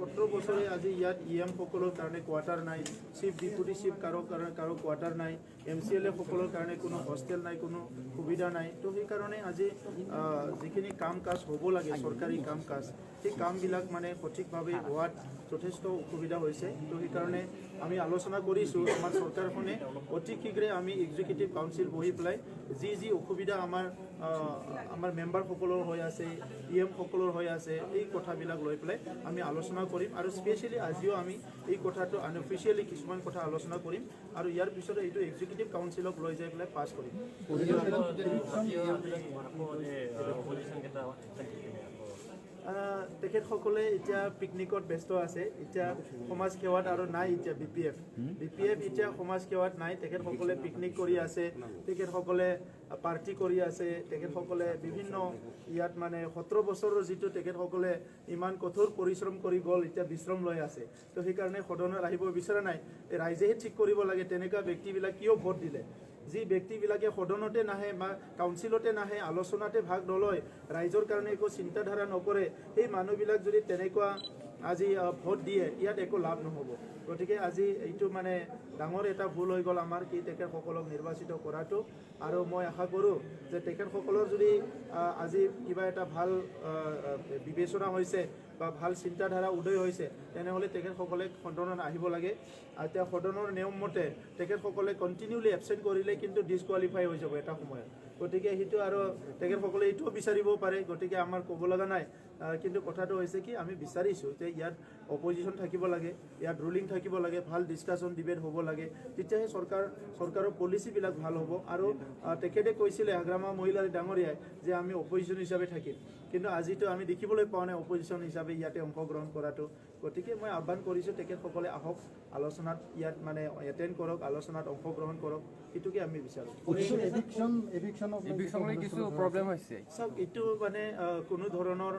17 বছৰে আজি ইয়াত ইএম সকলৰ কাৰণে কোৱাৰ্টাৰ নাই, চিফ ডিপুটি চিফ কাৰো কোৱাৰ্টাৰ নাই, MCLA সকলৰ কাৰণে কোনো হোষ্টেল নাই, কোনো সুবিধা নাই। তো সেইকাৰণে আজি যিখিনি কাম কাজ হ'ব লাগে চৰকাৰী কাম কাজ, সেই কামবিলাক মানে সঠিকভাৱে হোৱাত যথেষ্ট অসুবিধা হৈছে। তো সেইকাৰণে আমি আলোচনা কৰিছোঁ আমাৰ চৰকাৰখনে অতি শীঘ্ৰে আমি এক্সিকিউটিভ কাউন্সিল বহি পেলাই যি অসুবিধা আমাৰ মেম্বাৰসকলৰ হৈ আছে, EM সকলৰ হৈ আছে, এই কথাবিলাক লৈ পেলাই আমি আলোচনা কৰিম। আৰু স্পেচিয়েলি আজিও আমি এই কথাটো আনঅফিচিয়েলি কিছুমান কথা আলোচনা কৰিম আৰু ইয়াৰ পিছতে এইটো এক্সিকিউটিভ কাউন্সিলক লৈ যাই পেলাই পাছ কৰিম। তেখেতসকলে এতিয়া পিকনিকত ব্যস্ত আছে, এতিয়া সমাজ সেৱাত আৰু নাই। এতিয়া BPF এতিয়া সমাজ সেৱাত নাই। তেখেতসকলে পিকনিক কৰি আছে, তেখেতসকলে পাৰ্টি কৰি আছে, তেখেতসকলে বিভিন্ন ইয়াত মানে 17 বছৰৰ যিটো তেখেতসকলে ইমান কঠোৰ পৰিশ্ৰম কৰি গ'ল, এতিয়া বিশ্ৰাম লৈ আছে। তো সেইকাৰণে সদনত আহিব বিচৰা নাই। ৰাইজেহে ঠিক কৰিব লাগে তেনেকুৱা ব্যক্তিবিলাক কিয় ভোট দিলে। যি ব্যক্তিবিলাকে সদনতে নাহে বা কাউন্সিলতে নাহে, আলোচনাতে ভাগ নলয়, ৰাইজৰ কাৰণে একো চিন্তাধাৰা নকৰে, সেই মানুহবিলাক যদি তেনেকুৱা আজি ভোট দিয়ে, ইয়াত একো লাভ নহ'ব। গতিকে আজি এইটো মানে ডাঙৰ এটা ভুল হৈ গ'ল আমাৰ কি তেখেতসকলক নিৰ্বাচিত কৰাটো। আৰু মই আশা কৰোঁ যে তেখেতসকলৰ যদি আজি কিবা এটা ভাল বিবেচনা হৈছে বা ভাল চিন্তাধাৰা উদয় হৈছে, তেনেহ'লে তেখেতসকলে সদনত আহিব লাগে। এতিয়া সদনৰ নিয়ম মতে তেখেতসকলে কণ্টিনিউলি এবচেণ্ট কৰিলে কিন্তু ডিছকুৱালিফাই হৈ যাব এটা সময়ত। গতিকে সেইটো আৰু তেখেতসকলে এইটোও বিচাৰিব পাৰে, গতিকে আমাৰ ক'ব লগা নাই। কিন্তু কথাটো হৈছে কি আমি বিচাৰিছোঁ যে ইয়াত অপজিশ্যন থাকিব লাগে, ইয়াত ৰুলিং থাকিব লাগে, ভাল ডিছকাশ্যন ডিবেট হ'ব লাগে, তেতিয়াহে চৰকাৰৰ পলিচিবিলাক ভাল হ'ব। আৰু তেখেতে কৈছিলে আগ্ৰামা মহিলাৰ ডাঙৰীয়াই যে আমি অপজিশ্যন হিচাপে থাকিম, কিন্তু আজিতো আমি দেখিবলৈ পোৱা নাই অপজিশ্যন হিচাপে ইয়াতে অংশগ্ৰহণ কৰাটো। গতিকে মই আহ্বান কৰিছোঁ তেখেতসকলে আহক, আলোচনাত ইয়াত মানে এটেণ্ড কৰক, আলোচনাত অংশগ্ৰহণ কৰক, সেইটোকে আমি বিচাৰোঁ। চাওক, এইটো মানে কোনো ধৰণৰ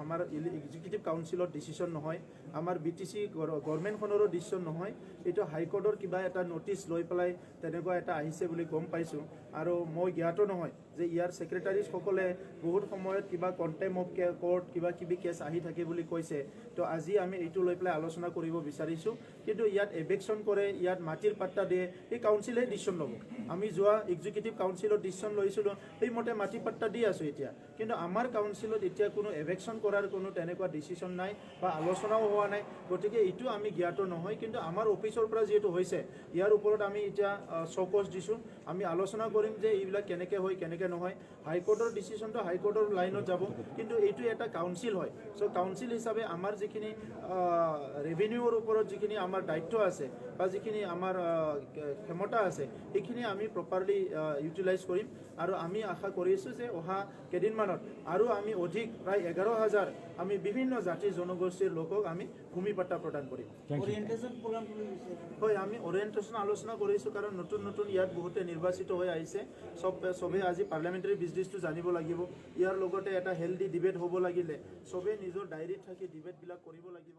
আমাৰ এক্সিকিউটিভ কাউন্সিলৰ ডিচিশ্যন নহয়, আমাৰ BTC গভৰ্ণমেণ্টখনৰো ডিচিশ্যন নহয়। এইটো হাইকোৰ্টৰ কিবা এটা নটিচ লৈ পেলাই তেনেকুৱা এটা আহিছে বুলি গম পাইছোঁ। আৰু মই জ্ঞাত নহয় যে ইয়াৰ ছেক্ৰেটাৰীসকলে বহুত সময়ত কিবা কণ্টেম্প অফ কোৰ্ট কিবা কিবি কেছ আহি থাকে বুলি কৈছে। তো আজি আমি এইটো লৈ পেলাই আলোচনা কৰিব বিচাৰিছোঁ। কিন্তু ইয়াত এভেকশ্যন কৰে, ইয়াত মাটিৰ পাট্টা দিয়ে, এই কাউন্সিলে ডিচিশ্যন ল'ব। আমি যোৱা এক্সিকিউটিভ কাউন্সিলত ডিচিশ্যন লৈছিলোঁ, সেইমতে মাটি পাট্টা দি আছোঁ এতিয়া। কিন্তু আমাৰ কাউন্সিলত এতিয়া কোনো এভেকশ্যন কৰাৰ কোনো তেনেকুৱা ডিচিশ্যন নাই বা আলোচনাও হোৱা নাই। গতিকে এইটো আমি জ্ঞাত নহয়। কিন্তু আমাৰ অফিচৰ পৰা যিহেতু হৈছে, ইয়াৰ ওপৰত আমি এতিয়া চকজ দিছোঁ। আমি আলোচনা কৰিম যে এইবিলাক কেনেকৈ হয় কেনেকৈ নহয়। হাইকোৰ্টৰ ডিচিশ্যনটো হাইকোৰ্টৰ লাইনত যাব, কিন্তু এইটো এটা কাউন্সিল হয়। চ' কাউন্সিল হিচাপে আমাৰ যিখিনি ৰেভিনিউৰ ওপৰত যিখিনি আমাৰ দায়িত্ব আছে বা যিখিনি আমাৰ ক্ষমতা আছে, সেইখিনি আমি প্ৰপাৰলি ইউটিলাইজ কৰিম। আৰু আমি আশা কৰিছোঁ যে অহা কেইদিনমানত আৰু আমি অধিক প্ৰায় 11,000 আমি বিভিন্ন জাতি জনগোষ্ঠীৰ লোকক আমি ভূমি পাট্টা প্ৰদান কৰিম। হয়, আমি অৰিয়েণ্টেশ্যন আলোচনা কৰিছোঁ, কাৰণ নতুন ইয়াত বহুতে নিৰ্বাচিত হৈ আহিছে। চবে আজি পাৰ্লিয়ামেণ্টাৰী বিজনেছটো জানিব লাগিব। ইয়াৰ লগতে এটা হেল্ডি ডিবেট হ'ব লাগিলে চবেই নিজৰ ডায়েৰীত থাকি ডিবেটবিলাক কৰিব লাগিব।